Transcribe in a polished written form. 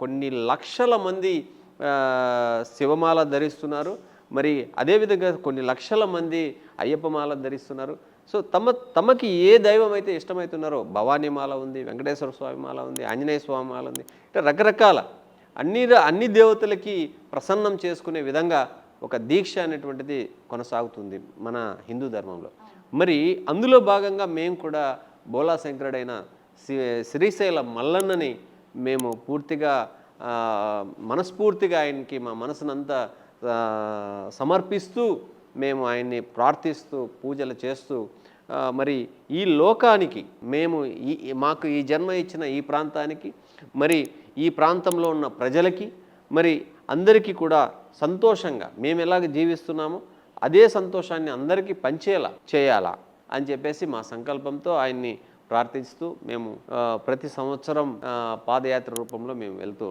కొన్ని లక్షల మంది శివమాల ధరిస్తున్నారు. మరి అదేవిధంగా కొన్ని లక్షల మంది అయ్యప్ప మాల ధరిస్తున్నారు. సో తమకి ఏ దైవం అయితే ఇష్టమవుతున్నారో, భవానీ మాల ఉంది, వెంకటేశ్వర స్వామి మాల ఉంది, ఆంజనేయ స్వామి మాల ఉంది, ఇట్లా రకరకాల అన్ని దేవతలకి ప్రసన్నం చేసుకునే విధంగా ఒక దీక్ష అనేటువంటిది కొనసాగుతుంది మన హిందూ ధర్మంలో. మరి అందులో భాగంగా మేము కూడా బోలా శంకరుడైన శ్రీశైల మల్లన్నని మేము పూర్తిగా మనస్ఫూర్తిగా ఆయనకి మా మనసునంతా సమర్పిస్తూ మేము ఆయన్ని ప్రార్థిస్తూ పూజలు చేస్తూ మరి ఈ లోకానికి మాకు ఈ జన్మ ఇచ్చిన ఈ ప్రాంతానికి, మరి ఈ ప్రాంతంలో ఉన్న ప్రజలకి, మరి అందరికీ కూడా సంతోషంగా మేము ఎలాగ జీవిస్తున్నామో అదే సంతోషాన్ని అందరికీ పంచేలా చేయాలా అని చెప్పేసి మా సంకల్పంతో ఆయన్ని ప్రార్థిస్తూ మేము ప్రతి సంవత్సరం పాదయాత్ర రూపంలో మేము వెళ్తూ